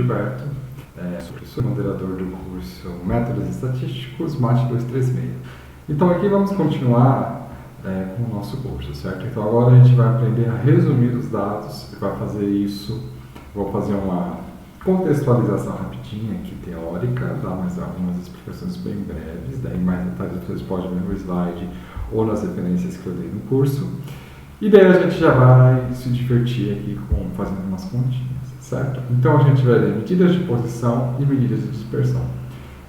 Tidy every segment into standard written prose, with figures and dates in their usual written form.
Gilberto, sou moderador do curso Métodos Estatísticos MAT 236. Então aqui vamos continuar com o nosso curso, certo? Então agora a gente vai aprender a resumir os dados e vai fazer isso, vou fazer uma contextualização rapidinha aqui teórica, dar mais algumas explicações bem breves, daí mais detalhes vocês podem ver no slide ou nas referências que eu dei no curso. E daí a gente já vai se divertir aqui fazendo umas continhas, certo? Então a gente vai ver medidas de posição e medidas de dispersão.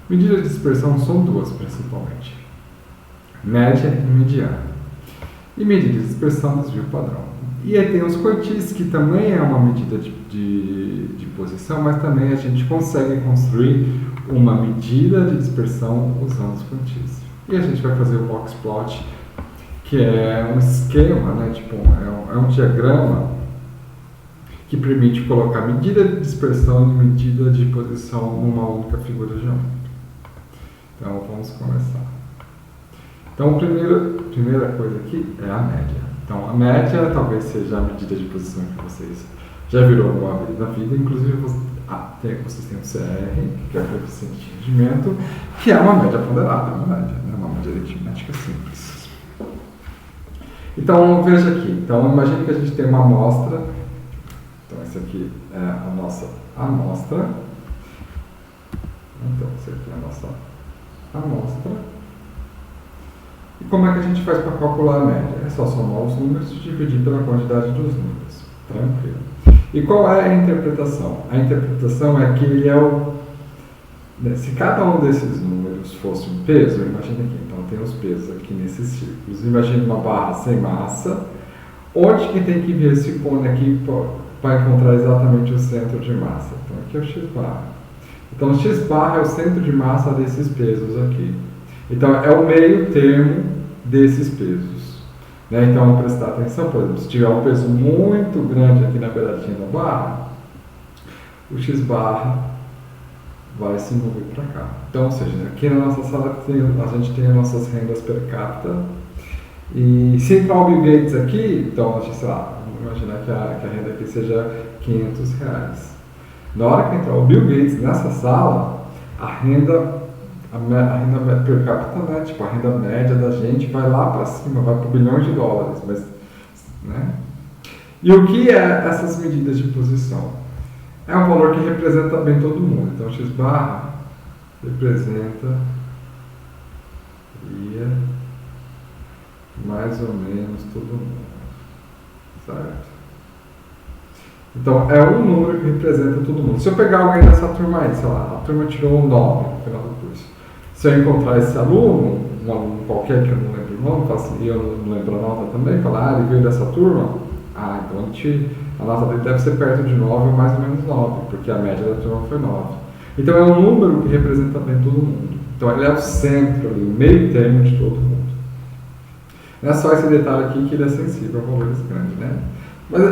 Medidas de dispersão são duas principalmente, média e mediana. E medida de dispersão, desvio padrão. E aí tem os quantis, que também é uma medida de posição, mas também a gente consegue construir uma medida de dispersão usando os quantis. E a gente vai fazer o box plot, que é um esquema, né, tipo, é um diagrama que permite colocar medida de dispersão e medida de posição numa única figura geométrica. Então vamos começar. Então a primeira coisa aqui é a média. Então a média talvez seja a medida de posição que vocês já viram alguma vez na vida, inclusive vocês têm o CR, que é o coeficiente de rendimento, que é uma média ponderada, uma média aritmética simples. Então veja aqui, então imagine que a gente tem uma amostra, então essa aqui é a nossa amostra, então essa aqui é a nossa amostra, e como é que a gente faz para calcular a média? É só somar os números e dividir pela quantidade dos números, tranquilo. E qual é a interpretação? A interpretação é que ele é se cada um desses números fosse um peso, imagina aqui, então tem os pesos aqui nesses círculos, imagina uma barra sem massa, onde que tem que vir esse cone aqui para encontrar exatamente o centro de massa? Então aqui é o x barra. Então o x barra é o centro de massa desses pesos aqui. Então é o meio termo desses pesos. Né? Então vamos prestar atenção, por exemplo, se tiver um peso muito grande aqui na beiradinha da barra, o x barra vai se mover para cá. Então, ou seja, aqui na nossa sala a gente tem as nossas rendas per capita. E se entrar o Bill Gates aqui, então, sei lá, vamos imaginar que a renda aqui seja R$500. Na hora que entrar o Bill Gates nessa sala, a renda per capita, né, tipo, a renda média da gente vai lá para cima, vai para bilhões de dólares. Mas, né? E o que é essas medidas de posição? É um valor que representa bem todo mundo. Então, x barra representa mais ou menos todo mundo, certo? Então, é um número que representa todo mundo. Se eu pegar alguém dessa turma aí, sei lá, a turma tirou um 9 no final do curso. Se eu encontrar esse aluno, um aluno qualquer que eu não lembro o nome, e eu não lembro a nota também, falar, ele veio dessa turma, então a nota dele deve ser perto de 9 ou mais ou menos 9, porque a média da turma foi 9. Então é um número que representa bem todo mundo. Então ele é o centro ali, o meio termo de todo mundo. Não é só esse detalhe aqui que ele é sensível a valores grandes, né? Mas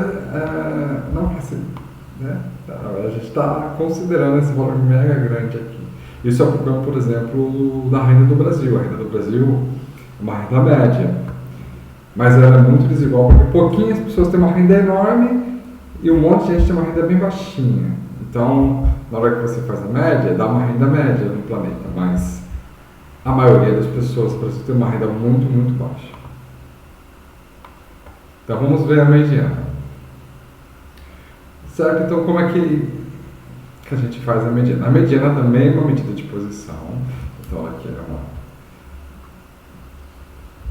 não é assim, né? A gente está considerando esse valor mega grande aqui. Isso é o problema, por exemplo, da renda do Brasil. A renda do Brasil é uma renda média, mas ela é muito desigual, porque pouquinhas pessoas têm uma renda enorme e um monte de gente tem uma renda bem baixinha. Então, na hora que você faz a média, dá uma renda média no planeta, mas a maioria das pessoas parece ter uma renda muito, muito baixa. Então, vamos ver a mediana. Certo? Então, como é que a gente faz a mediana? A mediana também é uma medida de posição. Então, aqui é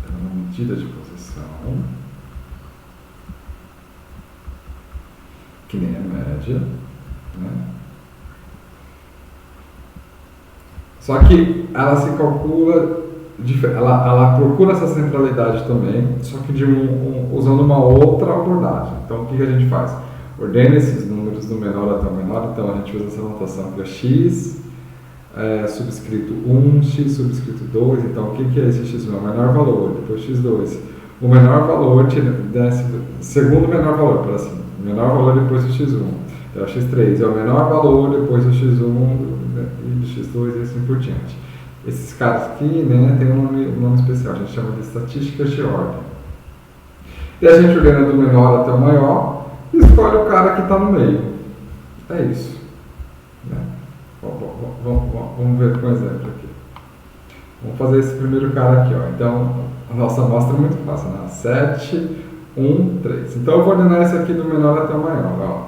uma medida de posição, que nem a média, né? Só que ela se calcula, ela procura essa centralidade também, só que usando uma outra abordagem. Então o que a gente faz? Ordena esses números do menor até o menor, então a gente usa essa notação que é x subscrito 1, x subscrito 2, então o que é esse x1? O menor valor, depois x2. O menor valor desce, segundo menor valor, para cima. O menor valor depois do x1. Então, o x3 é o menor valor depois do x1 e do x2 e assim por diante. Esses caras aqui, né, tem um nome especial, a gente chama de estatísticas de ordem. E a gente ordena do menor até o maior e escolhe o cara que está no meio. É isso. Né? Vamos ver com um exemplo aqui. Vamos fazer esse primeiro cara aqui. Ó. Então, a nossa amostra é muito fácil. Né? 7, 1, 3. Então, eu vou ordenar esse aqui do menor até o maior. Ó.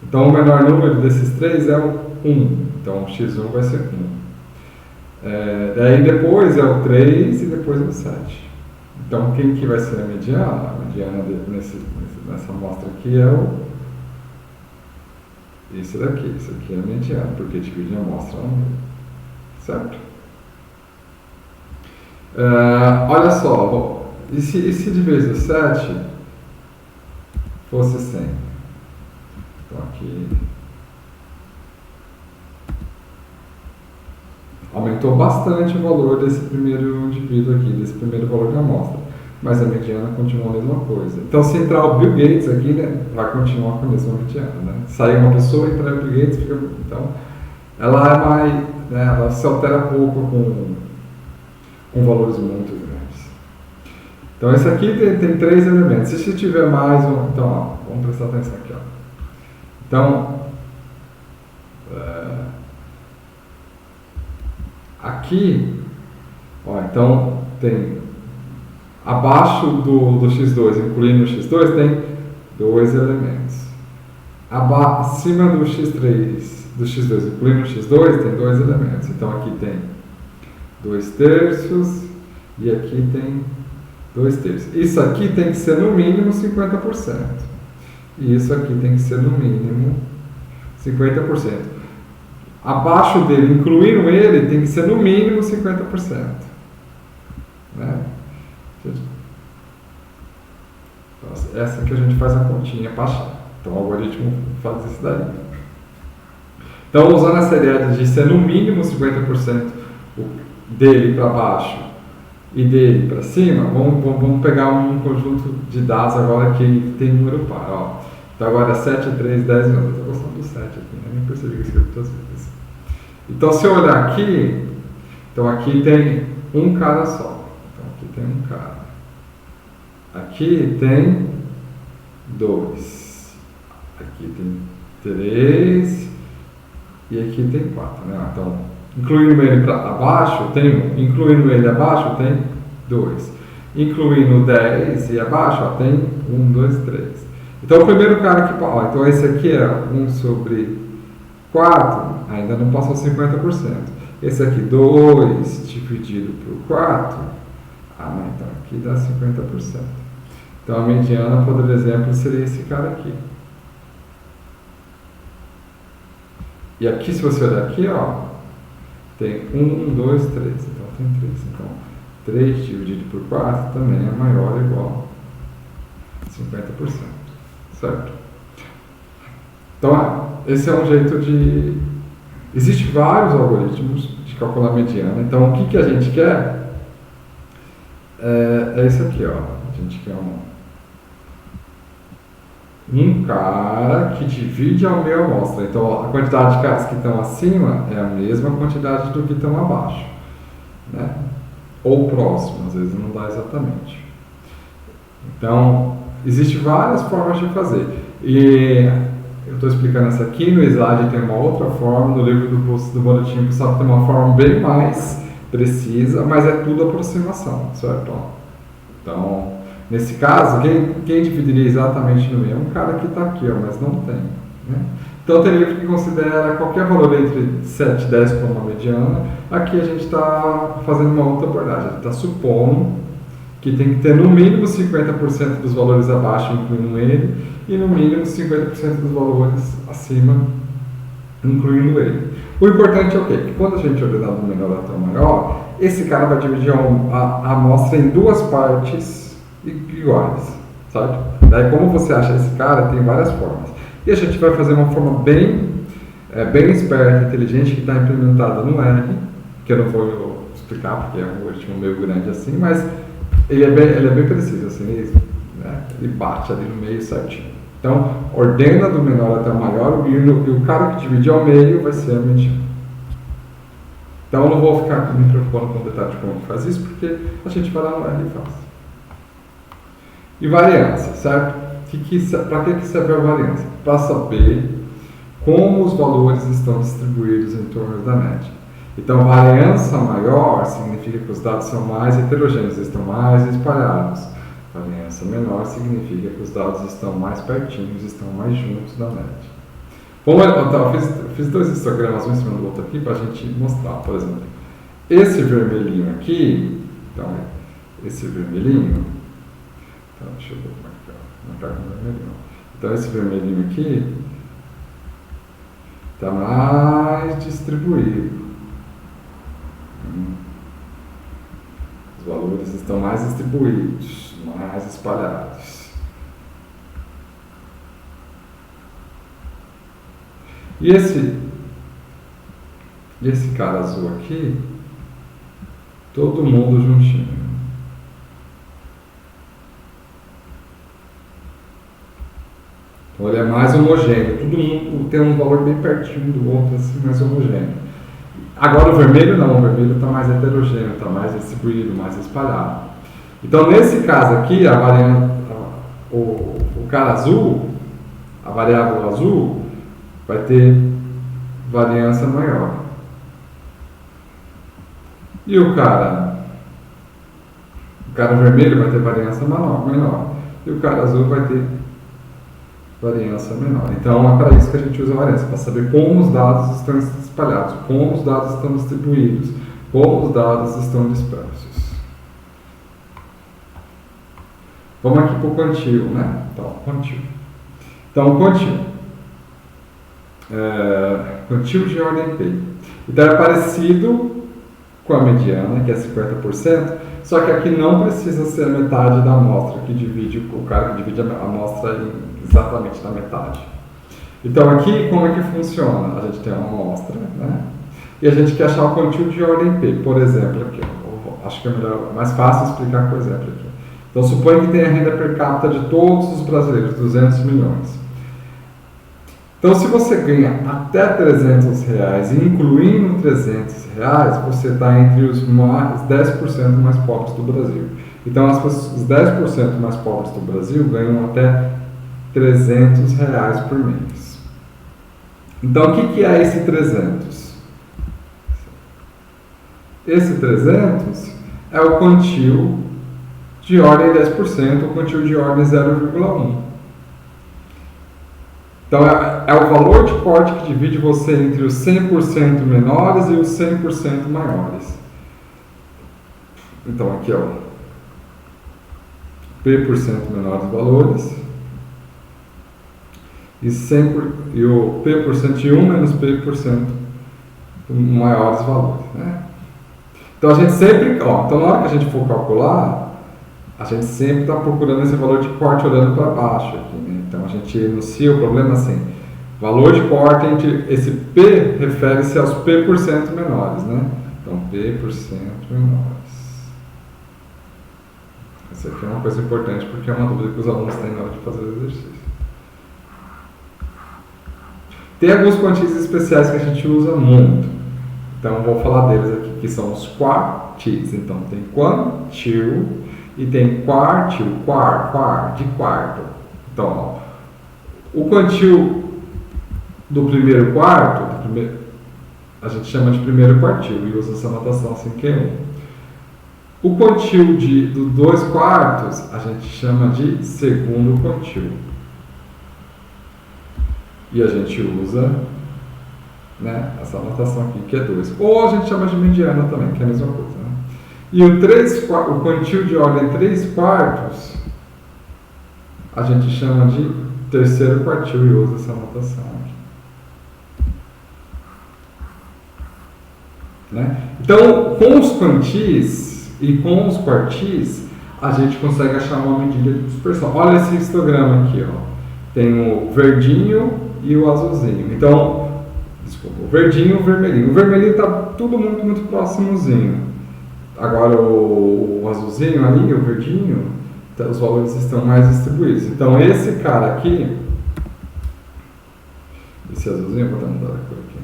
Então, o menor número desses três é o 1. Então, o x1 vai ser 1. Daí, depois é o 3 e depois é o 7. Então, quem que vai ser a mediana? A mediana nessa amostra aqui é esse daqui. Esse aqui é a mediana, porque divide a amostra no meio. Certo? Olha só, e se de vez do 7 fosse 100? Então, aqui aumentou bastante o valor desse primeiro indivíduo aqui, desse primeiro valor da amostra. Mas a mediana continua a mesma coisa. Então, se entrar o Bill Gates aqui, né, vai continuar com a mesma mediana. Né? Sair uma pessoa e entrar o Bill Gates, fica... Então, ela é mais... Né, ela se altera pouco com valores muito grandes. Então, esse aqui tem 3 elementos. Se tiver mais um... Então, ó, vamos prestar atenção aqui. Ó. Então, aqui, ó, então, tem... Abaixo do x2, incluindo o x2, tem 2 elementos. Acima do x2, incluindo o x2, tem 2 elementos. Então, aqui tem 2/3 e aqui tem 2/3. Isso aqui tem que ser no mínimo 50%. E isso aqui tem que ser no mínimo 50%. Abaixo dele, incluindo ele, tem que ser no mínimo 50%. Né? Essa que a gente faz a continha para achar. Então o algoritmo faz isso daí. Então, usando essa ideia de ser no mínimo 50% dele para baixo e dele para cima, vamos pegar um conjunto de dados agora que tem número par. Ó. Então agora 7, 3, 10, eu estou gostando do 7 aqui, né? Nem percebi que eu escrevi todas as vezes. Então, se eu olhar aqui, então aqui tem um cara só. Então aqui tem um cara. Aqui tem 2. Aqui tem 3. E aqui tem 4. Né? Então, incluindo ele para abaixo, tem 1. Incluindo ele abaixo, tem 2. Incluindo 10 e abaixo, ó, tem 1, 2, 3. Então, o primeiro cara aqui, ó, então esse aqui é 1/4, ainda não passou 50%. Esse aqui, 2 dividido por 4, então aqui dá 50%. Então, a mediana, por exemplo, seria esse cara aqui. E aqui, se você olhar aqui, ó, tem 1, 2, 3. Então, tem 3. Então, 3 dividido por 4 também é maior ou igual a 50%. Certo? Então, esse é um jeito de... Existem vários algoritmos de calcular a mediana. Então, o que a gente quer é esse aqui, ó. A gente quer um cara que divide ao meio a amostra. Então, a quantidade de caras que estão acima é a mesma quantidade do que estão abaixo. Né? Ou próximo, às vezes não dá exatamente. Então, existem várias formas de fazer. E eu estou explicando essa aqui, no slide tem uma outra forma, no livro do boletim o pessoal tem uma forma bem mais precisa, mas é tudo aproximação, certo? Então, nesse caso, quem dividiria exatamente no meio? É um cara que está aqui, ó, mas não tem. Né? Então, tem livro que considera qualquer valor entre 7 e 10 como uma mediana. Aqui a gente está fazendo uma outra abordagem. A gente está supondo que tem que ter no mínimo 50% dos valores abaixo, incluindo ele, e no mínimo 50% dos valores acima, incluindo ele. O importante é o quê? Que quando a gente ordenar do menor até o maior, esse cara vai dividir a amostra em 2 partes iguais, sabe? Daí, como você acha esse cara, tem várias formas. E a gente vai fazer uma forma bem esperta, inteligente, que está implementada no R, que eu não vou explicar, porque é um algoritmo meio grande assim, mas ele é bem preciso, assim, ele bate ali no meio certinho. Então, ordena do menor até o maior, e o cara que divide ao meio vai ser a mediana. Então, eu não vou ficar me preocupando com o detalhe de como que faz isso, porque a gente vai lá no R e faz. E variância, certo? Para que serve a variância? Para saber como os valores estão distribuídos em torno da média. Então, variância maior significa que os dados são mais heterogêneos, estão mais espalhados. Variância menor significa que os dados estão mais pertinhos, estão mais juntos da média. Vamos, então, eu fiz dois histogramas um em cima do outro aqui para a gente mostrar. Por exemplo, esse vermelhinho aqui, então, esse vermelhinho, então, deixa eu ver como é que tá, marcar com vermelhinho. Então, esse vermelhinho aqui está mais distribuído. Os valores estão mais distribuídos, mais espalhados. E esse cara azul aqui, todo mundo juntinho. Então ele é mais homogêneo, todo mundo tem um valor bem pertinho do outro, assim, mais homogêneo. Agora o vermelho não, o vermelho está mais heterogêneo, está mais distribuído, mais espalhado. Então nesse caso aqui, o cara azul, a variável azul, vai ter variância maior. E o cara vermelho vai ter variância menor. E o cara azul vai ter variância menor. Então é para isso que a gente usa a variância, para saber como os dados estão espalhados, como os dados estão distribuídos, como os dados estão dispersos. Vamos aqui para o quantile, né? Então, quantile. Quantile de ordem P. Então é parecido com a mediana, que é 50%, só que aqui não precisa ser a metade da amostra, que divide, o cara que divide a amostra exatamente na metade. Então aqui, como é que funciona? A gente tem uma amostra, né? E a gente quer achar o quantile de ordem P. Por exemplo, aqui, acho que é mais fácil explicar com o exemplo aqui. Então suponha que tem a renda per capita de todos os brasileiros, 200 milhões. Então, se você ganha até R$300, incluindo R$300, você está entre os 10% mais pobres do Brasil. Então, os 10% mais pobres do Brasil ganham até R$300 por mês. Então, o que é esse 300? Esse 300 é o quantile de ordem 10%, o quantile de ordem 0,1. Então, é o valor de corte que divide você entre os 100% menores e os 100% maiores. Então, aqui, ó, P% menores valores e o P% de 1 menos P% maiores valores, né? Então, a gente sempre, então na hora que a gente for calcular, a gente sempre está procurando esse valor de corte olhando para baixo aqui, né? Então a gente enuncia o problema assim: valor de corte entre esse P refere-se aos P% menores, né? Então P% menores. Essa aqui é uma coisa importante porque é uma dúvida que os alunos têm na hora de fazer o exercício. Tem alguns quantis especiais que a gente usa muito. Então vou falar deles aqui, que são os quartis. Então tem quantil e tem quartil, de quarto. Então, ó, o quantil do primeiro quarto, a gente chama de primeiro quartil e usa essa notação assim que é 1. O quantil do 2 quartos, a gente chama de segundo quantil. E a gente usa, né, essa notação aqui, que é 2. Ou a gente chama de mediana também, que é a mesma coisa, né? E o quantil de ordem 3 quartos, a gente chama de terceiro quartil e usa essa notação aqui. Né? Então, com os quantis e com os quartis, a gente consegue achar uma medida de dispersão. Olha esse histograma aqui, ó. Tem o verdinho e o azulzinho. Então, desculpa, o verdinho e o vermelhinho. O vermelhinho está tudo muito próximozinho. Agora o azulzinho ali, o verdinho, os valores estão mais distribuídos. Então esse cara aqui, esse azulzinho, vou mudar a cor aqui.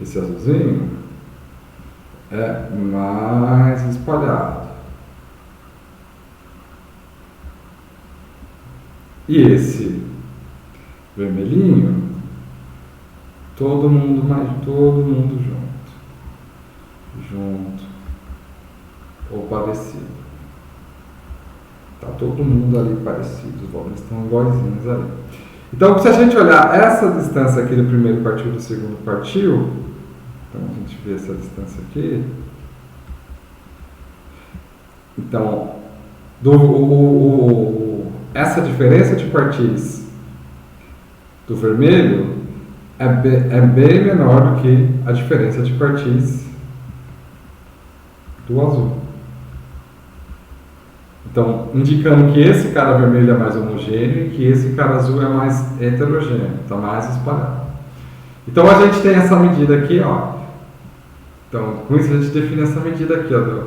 Esse azulzinho é mais espalhado. E esse vermelhinho Todo mundo, mas todo mundo junto ou parecido. Tá todo mundo ali parecido, os valores estão iguaizinhos ali. Então, se a gente olhar essa distância aqui do primeiro quartil e do segundo quartil, então a gente vê essa distância aqui. Então, essa diferença de quartis do vermelho é bem menor do que a diferença de quartis do azul. Então, indicando que esse cara vermelho é mais homogêneo e que esse cara azul é mais heterogêneo, está mais espalhado. Então, a gente tem essa medida aqui, ó. Então, com isso a gente define essa medida aqui, ó.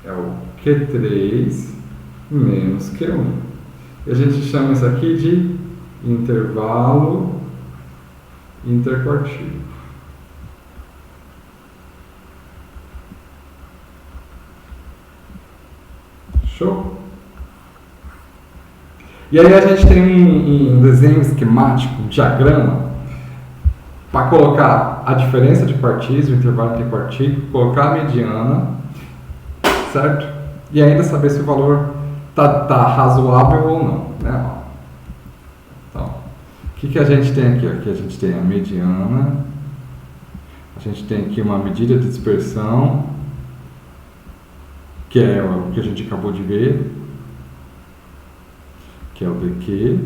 É o Q3 menos Q1. E a gente chama isso aqui de intervalo interquartil. Show? E aí a gente tem um desenho esquemático, um diagrama, para colocar a diferença de quartis, o intervalo interquartil, colocar a mediana, certo? E ainda saber se o valor tá razoável ou não, né? Então, o que a gente tem aqui? Aqui a gente tem a mediana, a gente tem aqui uma medida de dispersão, que é o que a gente acabou de ver, que é o dq.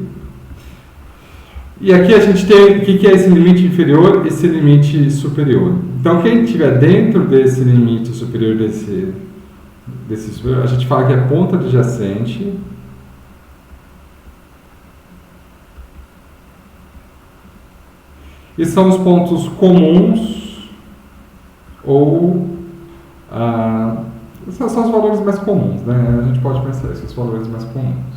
E aqui a gente tem o que é esse limite inferior e esse limite superior. Então, quem estiver dentro desse limite superior, desse superior, a gente fala que é ponta adjacente. E são os pontos comuns ou são os valores mais comuns, né? A gente pode pensar isso, os valores mais comuns.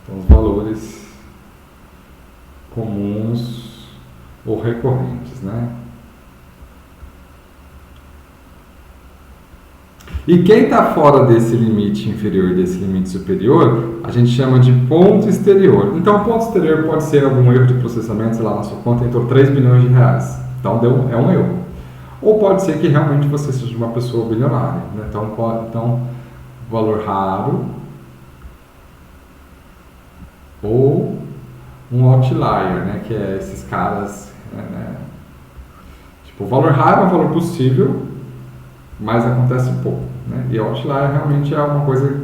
Então, os valores comuns ou recorrentes, né? E quem está fora desse limite inferior e desse limite superior, a gente chama de ponto exterior. Então, o ponto exterior pode ser algum erro de processamento, sei lá, na sua conta entrou 3 bilhões de reais. Então, é um erro. Ou pode ser que realmente você seja uma pessoa bilionária, né? Então, valor raro ou um outlier, né? Que é esses caras, né? Tipo, o valor raro é um valor possível, mas acontece pouco, né? E outlier realmente é uma coisa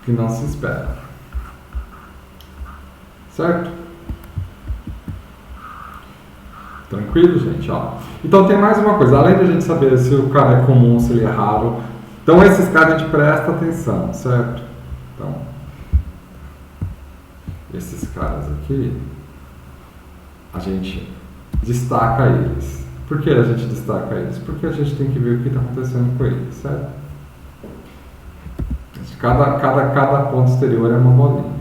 que não se espera. Certo? Tranquilo, gente? Ó. Então tem mais uma coisa, além de a gente saber se o cara é comum, se ele é raro, então esses caras a gente presta atenção, certo? Então, esses caras aqui, a gente destaca eles. Por que a gente destaca eles? Porque a gente tem que ver o que está acontecendo com eles, certo? Cada ponto exterior é uma bolinha.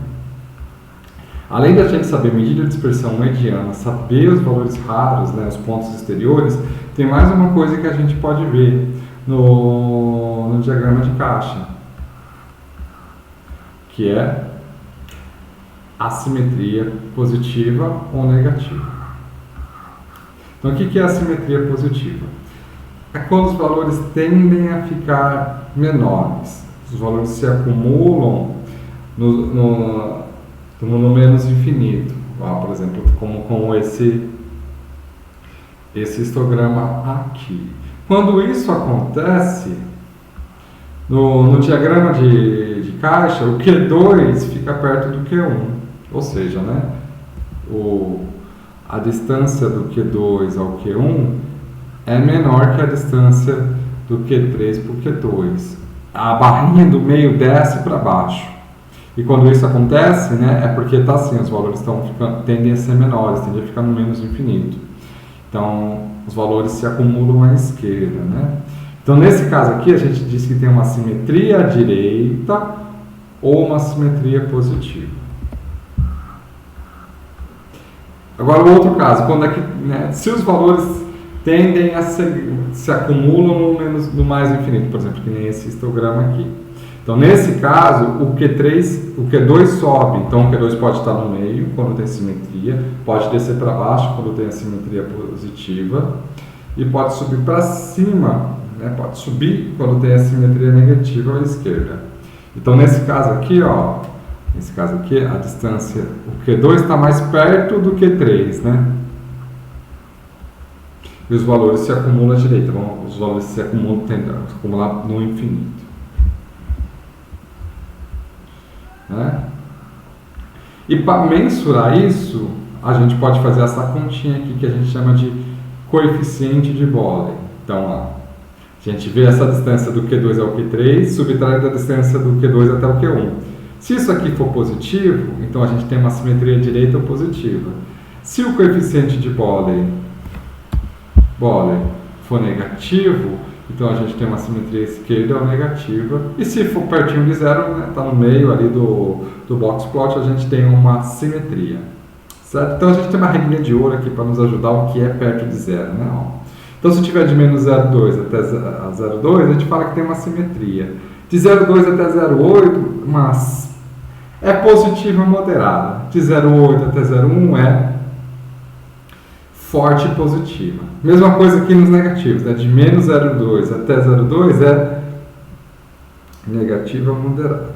Além da gente saber medida de dispersão mediana, saber os valores raros, né, os pontos exteriores, tem mais uma coisa que a gente pode ver no diagrama de caixa, que é assimetria positiva ou negativa. Então, o que é assimetria positiva? É quando os valores tendem a ficar menores, os valores se acumulam no menos infinito, por exemplo, como com esse histograma aqui. Quando isso acontece, no diagrama de caixa, o Q2 fica perto do Q1, ou seja, né, a distância do Q2 ao Q1 é menor que a distância do Q3 para o Q2. A barrinha do meio desce para baixo. E quando isso acontece, né, é porque está assim, os valores tendem a ser menores, tendem a ficar no menos infinito. Então, os valores se acumulam à esquerda, né? Então, nesse caso aqui, a gente diz que tem uma simetria à direita ou uma simetria positiva. Agora, o outro caso, quando é que, né, se os valores tendem a se acumulam no mais infinito, por exemplo, que nem esse histograma aqui. Então, nesse caso, o Q2 sobe, então o Q2 pode estar no meio quando tem simetria, pode descer para baixo quando tem a simetria positiva e pode subir para cima, né? Pode subir quando tem a simetria negativa à esquerda. Então, nesse caso aqui, ó, a distância, o Q2 está mais perto do Q3, né? E os valores se acumulam à direita, os valores se acumulam, tendem a acumular no infinito. Né? E para mensurar isso, a gente pode fazer essa continha aqui que a gente chama de coeficiente de Boolean. Então, ó, a gente vê essa distância do Q2 ao Q3, subtrai da distância do Q2 até o Q1. Se isso aqui for positivo, então a gente tem uma simetria direita ou positiva. Se o coeficiente de Boolean for negativo, então a gente tem uma simetria esquerda ou negativa. E se for pertinho de zero, né, tá no meio ali do box plot, a gente tem uma simetria. Certo? Então a gente tem uma regrinha de ouro aqui para nos ajudar o que é perto de zero. Né? Então se tiver de menos 0,2 até 0,2, a gente fala que tem uma simetria. De 0,2 até 0,8, é positiva moderada. De 0,8 até 0,1 é forte e positiva. Mesma coisa aqui nos negativos, né? De menos 0,2 até 0,2 é negativa moderada.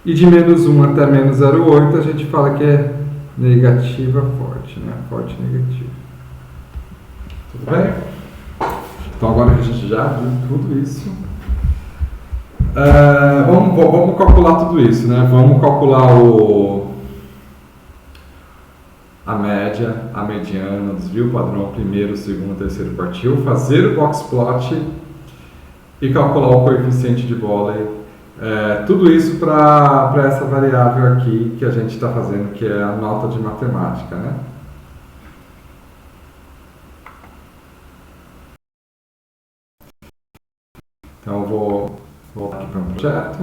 E de menos 1 até menos 0,8 a gente fala que é negativa forte, né? Forte e negativa. Tudo bem? Então agora que a gente já viu tudo isso, vamos calcular tudo isso, né? Vamos calcular a média, a mediana, o desvio padrão, primeiro, segundo, terceiro quartil, fazer o box plot e calcular o coeficiente de Boolean. Tudo isso para essa variável aqui que a gente está fazendo, que é a nota de matemática, né? Então eu vou voltar aqui para o projeto.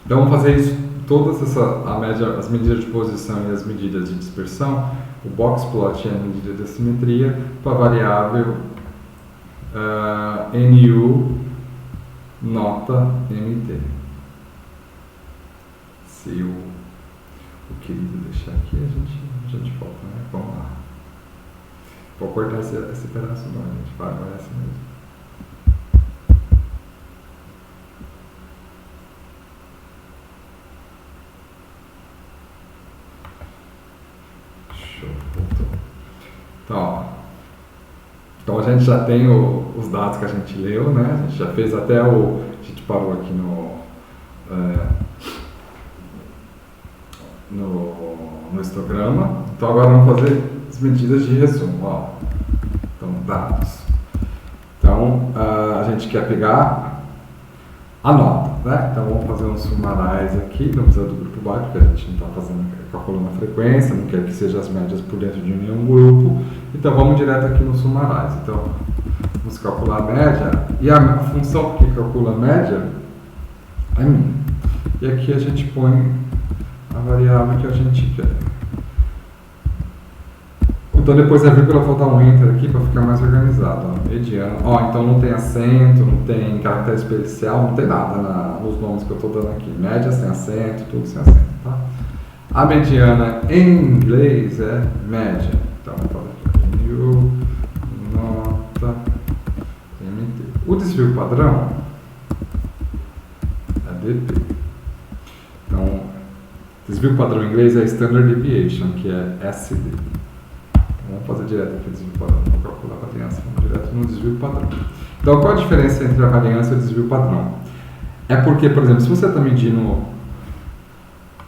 Então vamos fazer isso, as medidas de posição e as medidas de dispersão, o box plot é a medida da simetria para a variável NU nota MT. Se o querido deixar aqui, a gente volta, né? Vamos lá. Vou cortar esse pedaço não, a gente vai assim mesmo. Show, voltou. Então a gente já tem os dados que a gente leu, né? A gente já fez até a gente parou aqui no histograma. Então agora vamos fazer as medidas de resumo. Ó. Então, dados. Então a gente quer pegar a nota, né? Então vamos fazer um summarize aqui, não precisa do grupo by, porque a gente não está calculando a frequência, não quer que sejam as médias por dentro de nenhum grupo. Então vamos direto aqui no summarize. Então vamos calcular a média, e a função que calcula a média é min. E aqui a gente põe a variável que a gente quer. Então depois da vírgula eu vou dar um enter aqui para ficar mais organizado. Ó. Mediana. Ó, então não tem acento, não tem caractere especial, não tem nada nos nomes que eu estou dando aqui. Média sem acento, tudo sem acento. Tá? A mediana em inglês é média. Então eu falo aqui, new nota MT. O desvio padrão é DP. Então, desvio padrão em inglês é Standard Deviation, que é SD. Vamos fazer direto aqui o desvio padrão, vamos calcular a variância, vamos direto no desvio padrão. Então, qual a diferença entre a variância e o desvio padrão? É porque, por exemplo, se você está medindo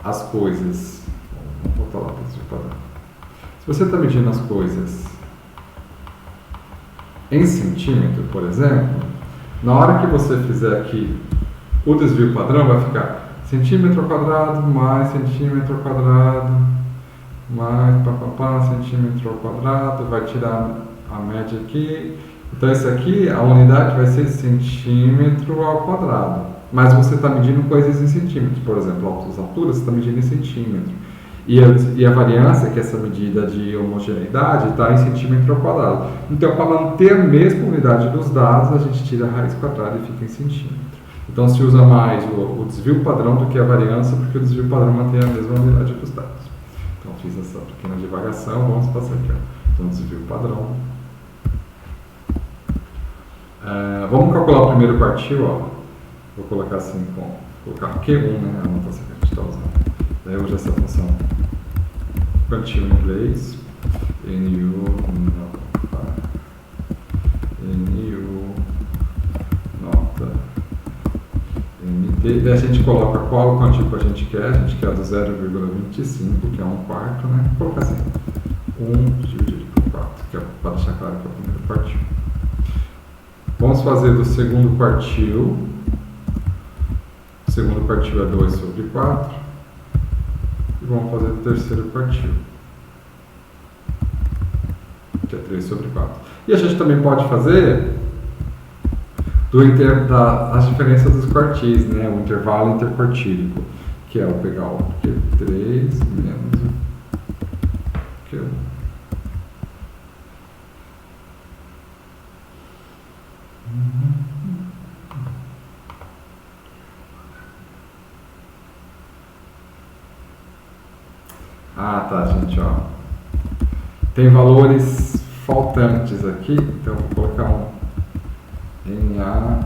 as coisas, vamos voltar lá para o desvio padrão. Se você está medindo as coisas em centímetro, por exemplo, na hora que você fizer aqui o desvio padrão, vai ficar centímetro ao quadrado mais centímetro ao quadrado mais centímetro ao quadrado, vai tirar a média aqui. Então, isso aqui, a unidade vai ser centímetro ao quadrado. mas você está medindo coisas em centímetros. Por exemplo, as alturas você está medindo em centímetro. E a variância, que é essa medida de homogeneidade, está em centímetro ao quadrado. Então, para manter a mesma unidade dos dados, a gente tira a raiz quadrada e fica em centímetro. Então, se usa mais o desvio padrão do que a variância, porque o desvio padrão mantém a mesma unidade dos dados. Então, fiz essa pequena divagação, vamos passar aqui. Ó. Então, desvio padrão. Vamos calcular o primeiro quartil, ó. Vou colocar assim, vou colocar Q1, né? A notação que a gente está usando. Daí eu uso essa função quartil em inglês, NU nota NT. Daí a gente coloca qual quantico a gente quer do 0,25, que é 1/4, né? Vou colocar assim, 1 dividido por 4, que é para deixar claro que é o primeiro quartil. Vamos fazer do segundo quartil. O segundo quartil é 2 sobre 4. E vamos fazer do terceiro quartil, que é 3 sobre 4. E a gente também pode fazer as diferenças dos quartis, né? O intervalo interquartílico, que é o pegar o Q3 menos o Q1. Ah, tá, gente, ó. Tem valores faltantes aqui, então eu vou colocar um NA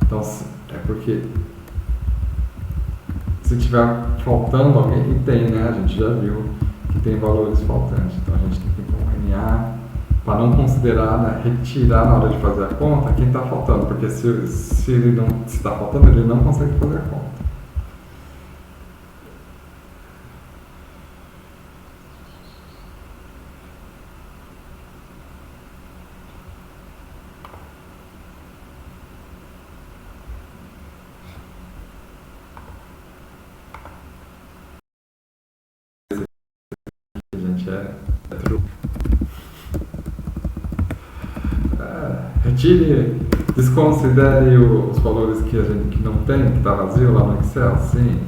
Então, é porque se tiver faltando alguém, e tem, né? A gente já viu que tem valores faltantes, então a gente tem que pôr um NA para não considerar, né, retirar na hora de fazer a conta quem está faltando, porque se ele não está faltando, ele não consegue fazer a conta. Gente, é true. Retire, desconsidere os valores que a gente que não tem, que está vazio lá no Excel. Sim,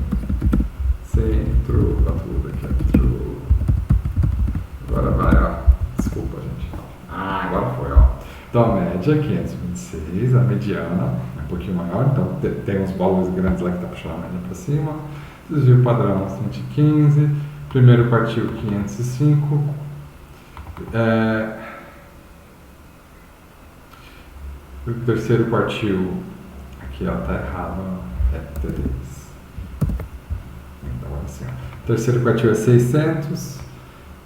true, tá tudo aqui, é true. Agora vai, ó. Desculpa, gente. Agora foi, ó. Então a média 526, a mediana é um pouquinho maior, então tem uns valores grandes lá que está puxando a média para cima. Desvio padrão 115, primeiro quartil 505. O terceiro quartil, aqui ó, tá errado, é 3. Então, assim, ó. O terceiro quartil é 600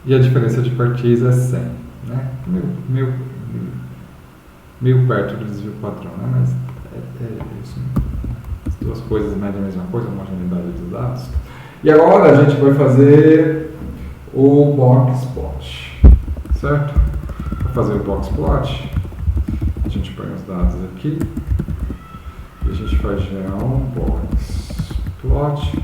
e a diferença de quartis é 100, né? Meio perto do desvio padrão, né? Mas é isso. As duas coisas medem a mesma coisa, a homogeneidade dos dados. E agora a gente vai fazer o box plot, certo? Para fazer o box plot, a gente põe os dados aqui e a gente faz gerar um box plot.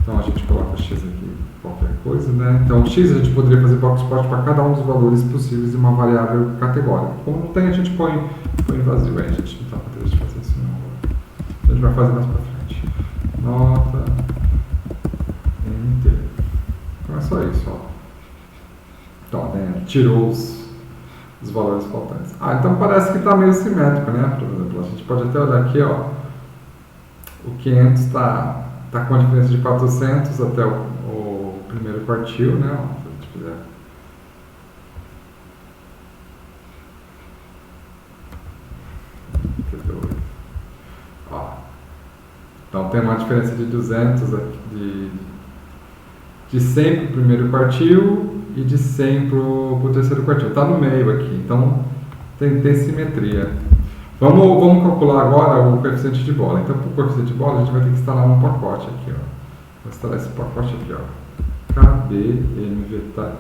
Então a gente coloca x aqui, qualquer coisa, né? Então x a gente poderia fazer box plot para cada um dos valores possíveis de uma variável categórica. Como não tem, a gente põe vazio, aí a gente não está com interesse de fazer isso não. A gente vai fazer mais para frente. Nota Enter. Então é só isso, ó. Então, né, tirou os valores faltantes. Então parece que está meio simétrico, né? Por exemplo, a gente pode até olhar aqui, ó. O 500 está com a diferença de 400 até o primeiro quartil, né? Ó, se a gente fizer. Ó. Então tem uma diferença de 200 aqui, de 100 para o primeiro quartil e de 100 para o terceiro quartil. Está no meio aqui, então tem simetria. Vamos calcular agora o coeficiente de bola. Então, para o coeficiente de bola, a gente vai ter que instalar um pacote aqui, ó. Vou instalar esse pacote aqui, ó. KBMV, tá?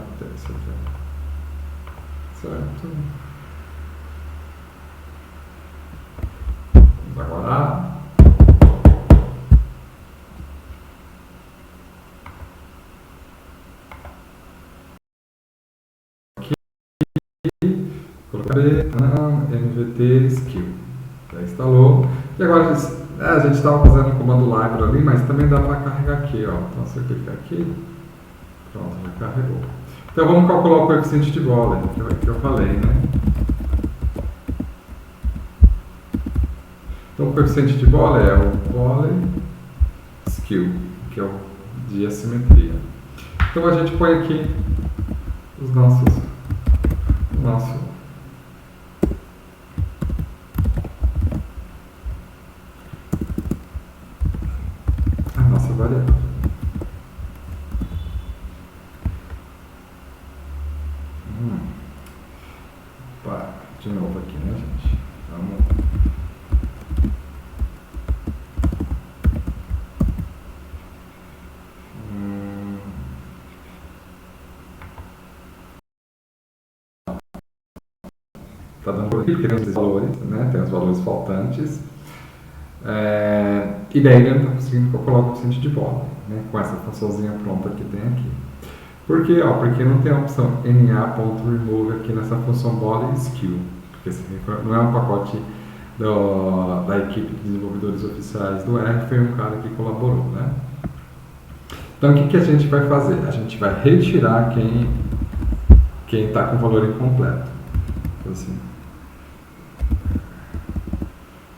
Certo? Vamos agora colocar B, MVT skill. Já instalou. E agora a gente estava fazendo o comando library ali, mas também dá para carregar aqui, ó. Então se eu clicar aqui, pronto, já carregou. Então vamos calcular o coeficiente de vôlei, que eu falei, né? Então o coeficiente de vôlei é o vôlei skill, que é o de assimetria. Então a gente põe aqui os nossos, a nossa variável. De novo aqui, né, gente? Vamos. Tá dando por aqui, porque tem os valores, né? Tem os valores faltantes. E daí ele não está conseguindo calcular o coeficiente de vôlei, né? Com essa funçãozinha pronta que tem aqui. Por quê? Porque não tem a opção na.remove aqui nessa função vôlei skill. Porque esse não é um pacote da equipe de desenvolvedores oficiais do R, foi um cara que colaborou, né? Então o que a gente vai fazer? A gente vai retirar quem está com o valor incompleto. Então, assim,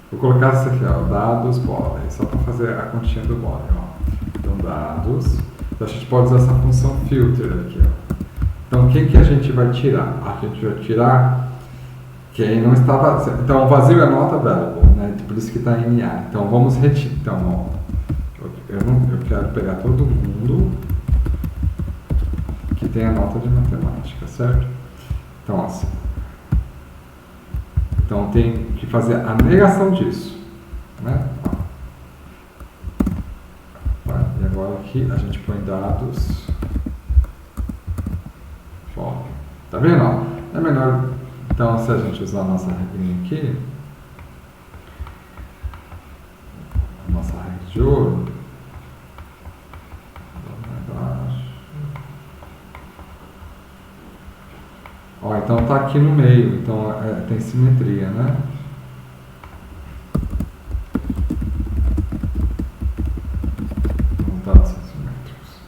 vou colocar isso aqui, ó, dados vôlei, só para fazer a continha do vôlei, ó. Então dados, então, a gente pode usar essa função filter aqui, ó. Então quem que a gente vai tirar? A gente vai tirar quem não estava. Então, o vazio é not available, né? Por isso que está em NA. Então, vamos retirar. Então, ó, eu quero pegar todo mundo que tem a nota de matemática, certo? Então, assim. Então, tem que fazer a negação disso, né? E agora aqui a gente põe dados. Ó, tá vendo? Ó? É melhor. Então, se a gente usar a nossa regrinha aqui, a nossa regra de ouro, ó, então está aqui no meio, então tem simetria, né? Dados simétricos.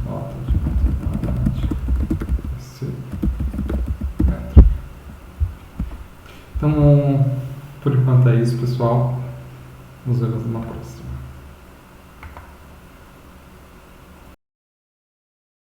Nota de matemática. Então, por enquanto é isso, pessoal. Nos vemos na próxima.